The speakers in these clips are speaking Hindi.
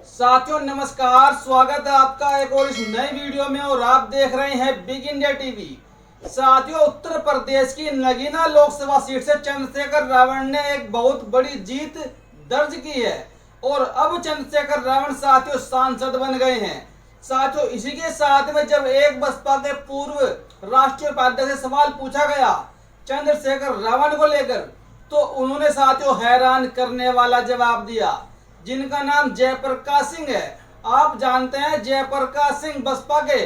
साथियों नमस्कार, स्वागत है आपका एक और इस नए वीडियो में और आप देख रहे हैं बिग इंडिया टीवी। साथियों, उत्तर प्रदेश की नगीना लोकसभा सीट से चंद्रशेखर रावण ने एक बहुत बड़ी जीत दर्ज की है और अब चंद्रशेखर रावण साथियों सांसद बन गए हैं। साथियों, इसी के साथ में जब एक बसपा के पूर्व राष्ट्रीय उपाध्यक्ष से सवाल पूछा गया चंद्रशेखर रावण को लेकर, तो उन्होंने साथियों हैरान करने वाला जवाब दिया, जिनका नाम जयप्रकाश सिंह है। आप जानते हैं जयप्रकाश सिंह बसपा के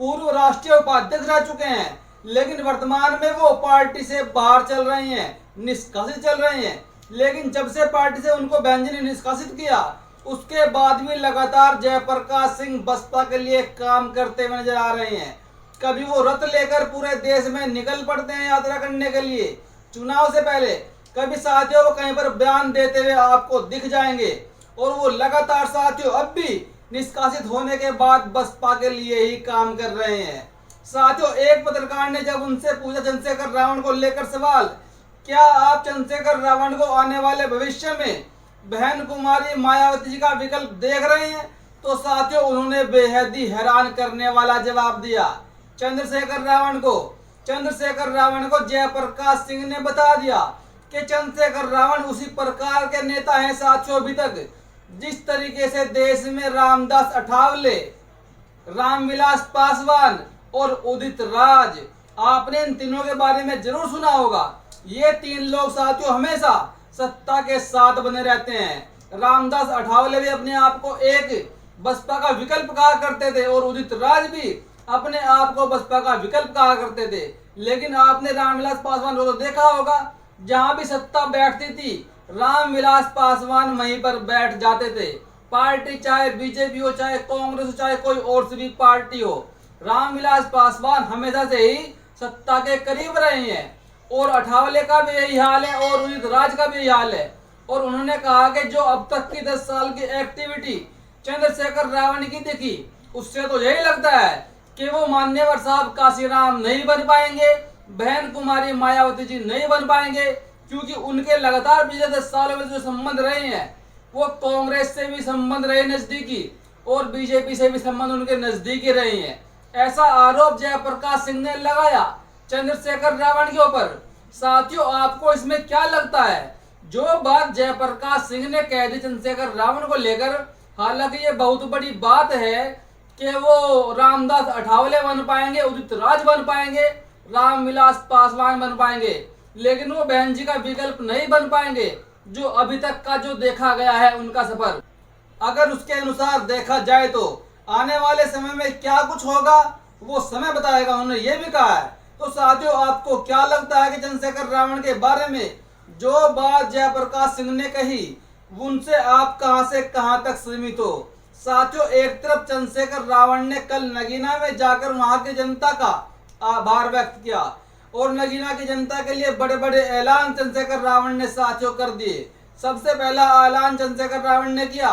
पूर्व राष्ट्रीय उपाध्यक्ष रह चुके हैं, लेकिन वर्तमान में वो पार्टी से बाहर चल रहे हैं, निष्कासित चल रहे हैं। लेकिन जब से पार्टी से उनको बहन जी ने निष्कासित किया, उसके बाद भी लगातार जयप्रकाश सिंह बसपा के लिए काम करते हुए नजर आ रहे हैं। कभी वो रथ लेकर पूरे देश में निकल पड़ते हैं यात्रा करने के लिए चुनाव से पहले, कभी साथियों वो कहीं पर बयान देते हुए आपको दिख जाएंगे और वो लगातार साथियों अब भी निष्कासित होने के बाद बसपा के लिए ही काम कर रहे हैं। साथियों, एक पत्रकार ने जब उनसे पूछा चंद्रशेखर रावण को लेकर सवाल, क्या आप चंद्रशेखर रावण को आने वाले भविष्य में बहन कुमारी मायावती जी का विकल्प देख रहे हैं, तो साथियों उन्होंने बेहद ही हैरान करने वाला जवाब दिया। चंद्रशेखर रावण को जयप्रकाश सिंह ने बता दिया कि चंद्रशेखर रावण उसी प्रकार के नेता हैं साथियों अभी तक जिस तरीके से देश में रामदास अठावले, रामविलास पासवान और उदित राज, आपने इन तीनों के बारे में जरूर सुना होगा। ये तीन लोग साथियों हमेशा सत्ता के साथ बने रहते हैं। रामदास अठावले भी अपने आप को एक बसपा का विकल्प कहा करते थे और उदित राज भी अपने आप को बसपा का विकल्प कहा करते थे। लेकिन आपने रामविलास पासवान को तो देखा होगा, जहां भी सत्ता बैठती थी रामविलास पासवान वहीं पर बैठ जाते थे। पार्टी चाहे बीजेपी हो, चाहे कांग्रेस हो, चाहे कोई और सी भी पार्टी हो, रामविलास पासवान हमेशा से ही सत्ता के करीब रहे हैं। और अठावले का भी यही हाल है और उदित राज का भी यही हाल है। और उन्होंने कहा कि जो अब तक की 10 साल की एक्टिविटी चंद्रशेखर रावण की देखी, उससे तो यही लगता है कि वो मान्यवर साहब काशीराम नहीं बन पाएंगे, बहन कुमारी मायावती जी नहीं बन पाएंगे, क्योंकि उनके लगातार पिछले 10 सालों में जो संबंध रहे हैं वो कांग्रेस से भी संबंध रहे नजदीकी और बीजेपी से भी संबंध उनके नजदीकी रहे हैं। ऐसा आरोप जयप्रकाश सिंह ने लगाया चंद्रशेखर रावण के ऊपर। साथियों, आपको इसमें क्या लगता है? जो बात जयप्रकाश सिंह ने कह दी चंद्रशेखर रावण को लेकर, हालांकि ये बहुत बड़ी बात है कि वो रामदास अठावले बन पाएंगे, उदित राज बन पाएंगे, रामविलास पासवान बन पाएंगे, लेकिन वो बहन जी का विकल्प नहीं बन पाएंगे। जो अभी तक का जो देखा गया है उनका सफर, अगर उसके अनुसार देखा जाए तो आने वाले समय में क्या कुछ होगा वो समय बताएगा, उन्होंने ये भी कहा है। तो साथियों, आपको क्या लगता है कि चंद्रशेखर रावण के बारे में जो बात जयप्रकाश सिंह ने कही, उनसे आप कहां से कहां तक सीमित हो? साथियों, एक तरफ चंद्रशेखर रावण ने कल नगीना में जाकर वहां की जनता का आभार व्यक्त किया और नगीना की जनता के लिए बड़े बड़े ऐलान चंद्रशेखर रावण ने साथियों कर दिए। सबसे पहला ऐलान चंद्रशेखर रावण ने किया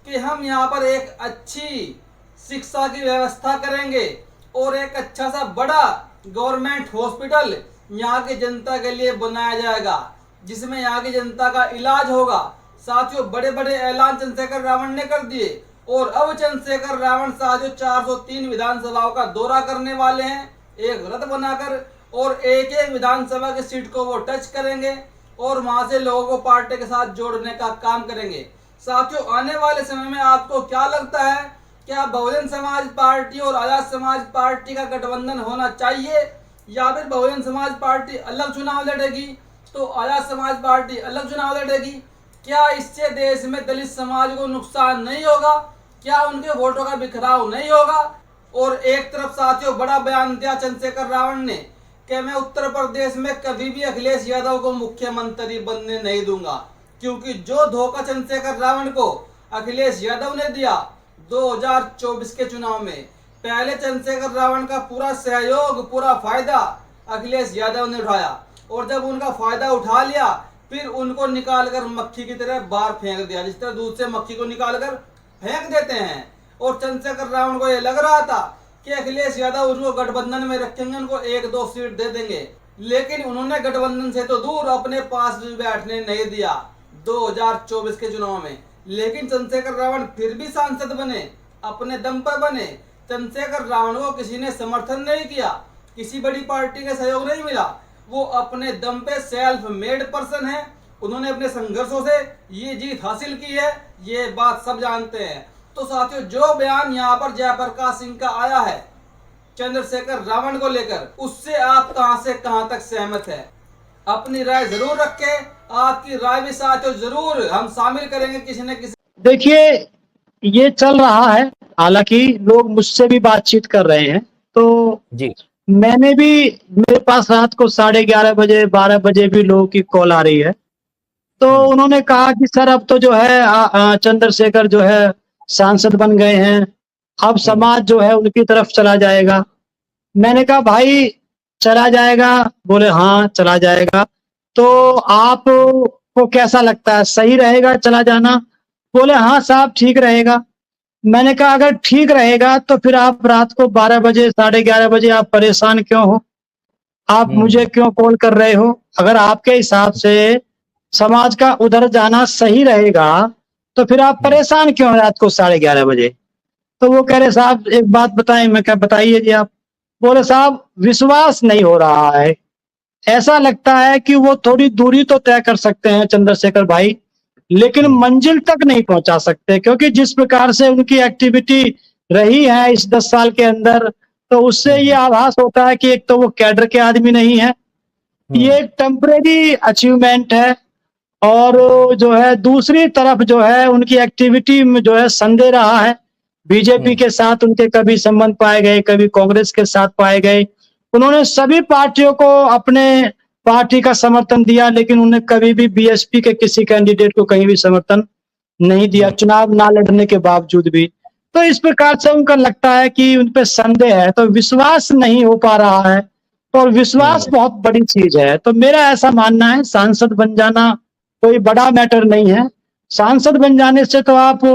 कि हम यहाँ पर एक अच्छी शिक्षा की व्यवस्था करेंगे और एक अच्छा सा बड़ा गवर्नमेंट हॉस्पिटल यहाँ की जनता के लिए बनाया जाएगा, जिसमें यहाँ की जनता का इलाज होगा। साथियों, बड़े बड़े ऐलान चंद्रशेखर रावण ने कर दिए और अब चंद्रशेखर रावण साथियों 403 विधानसभाओं का दौरा करने वाले हैं एक रथ बनाकर, और एक एक विधानसभा की सीट को वो टच करेंगे और वहां से लोगों को पार्टी के साथ जोड़ने का काम करेंगे। साथियों, आने वाले समय में आपको क्या लगता है, क्या बहुजन समाज पार्टी और आजाद समाज पार्टी का गठबंधन होना चाहिए, या फिर बहुजन समाज पार्टी अलग चुनाव लड़ेगी तो आजाद समाज पार्टी अलग चुनाव लड़ेगी? क्या इससे देश में दलित समाज को नुकसान नहीं होगा? क्या उनके वोटों का बिखराव नहीं होगा? और एक तरफ साथियों बड़ा बयान दिया चंद्रशेखर रावण ने कि मैं उत्तर प्रदेश में कभी भी अखिलेश यादव को मुख्यमंत्री बनने नहीं दूंगा, क्योंकि जो धोखा चंद्रशेखर रावण को अखिलेश यादव ने दिया 2024 के चुनाव में, पहले चंद्रशेखर रावण का पूरा सहयोग, पूरा फायदा अखिलेश यादव ने उठाया और जब उनका फायदा उठा लिया फिर उनको निकालकर मक्खी की तरह बाहर फेंक दिया, जिस तरह दूध से मक्खी को निकालकर फेंक देते हैं। और चंद्रशेखर रावण को यह लग रहा था कि अखिलेश यादव उनको गठबंधन में रखेंगे, उनको 1-2 सीट दे देंगे, लेकिन उन्होंने गठबंधन से तो दूर अपने पास भी बैठने नहीं दिया 2024 के चुनाव में। लेकिन चंद्रशेखर रावण फिर भी सांसद बने, अपने दम पर बने। चंद्रशेखर रावण को किसी ने समर्थन नहीं किया, किसी बड़ी पार्टी का सहयोग नहीं मिला। वो अपने दम पे सेल्फ मेड पर्सन है। उन्होंने अपने संघर्षों से ये जीत हासिल की है, ये बात सब जानते हैं। तो साथियों, जो बयान यहाँ पर जयप्रकाश सिंह का आया है चंद्रशेखर रावण को लेकर, उससे आप कहां से कहां तक सहमत है? अपनी राय जरूर रखें। आपकी राय भी साथियों जरूर हम शामिल करेंगे किसी न किसी। देखिए, ये चल रहा है, हालांकि लोग मुझसे भी बातचीत कर रहे हैं, तो जी मैंने भी, मेरे पास रात को 11:30 बजे 12 बजे भी लोगों की कॉल आ रही है। तो उन्होंने कहा कि सर अब तो जो है चंद्रशेखर जो है सांसद बन गए हैं, अब समाज जो है उनकी तरफ चला जाएगा। मैंने कहा भाई चला जाएगा? बोले हाँ चला जाएगा। तो आपको कैसा लगता है, सही रहेगा चला जाना? बोले हाँ साहब ठीक रहेगा। मैंने कहा अगर ठीक रहेगा तो फिर आप रात को 12 बजे 11:30 बजे आप परेशान क्यों हो? आप मुझे क्यों कॉल कर रहे हो? अगर आपके हिसाब से समाज का उधर जाना सही रहेगा तो फिर आप परेशान क्यों हैं रात को 11:30 बजे? तो वो कह रहे साहब एक बात बताएं। मैं क्या, बताइए जी आप। बोले साहब विश्वास नहीं हो रहा है, ऐसा लगता है कि वो थोड़ी दूरी तो तय कर सकते हैं चंद्रशेखर भाई, लेकिन मंजिल तक नहीं पहुंचा सकते, क्योंकि जिस प्रकार से उनकी एक्टिविटी रही है इस 10 साल के अंदर, तो उससे ये आभास होता है कि एक तो वो कैडर के आदमी नहीं है, ये टेम्परेरी अचीवमेंट है, और जो है दूसरी तरफ जो है उनकी एक्टिविटी में जो है संदेह रहा है। बीजेपी के साथ उनके कभी संबंध पाए गए, कभी कांग्रेस के साथ पाए गए। उन्होंने सभी पार्टियों को अपने पार्टी का समर्थन दिया, लेकिन उन्होंने कभी भी बीएसपी के किसी कैंडिडेट को कहीं भी समर्थन नहीं दिया, चुनाव ना लड़ने के बावजूद भी। तो इस प्रकार से उनका लगता है कि उन पे संदेह है, तो विश्वास नहीं हो पा रहा है, और विश्वास बहुत बड़ी चीज है। तो मेरा ऐसा मानना है सांसद बन जाना कोई बड़ा मैटर नहीं है। सांसद बन जाने से तो आप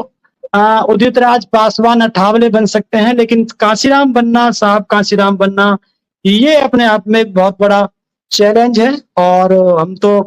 उदित राज पासवान अठावले बन सकते हैं, लेकिन कांशीराम बनना, साहब कांशीराम बनना, ये अपने आप में बहुत बड़ा चैलेंज है। और हम तो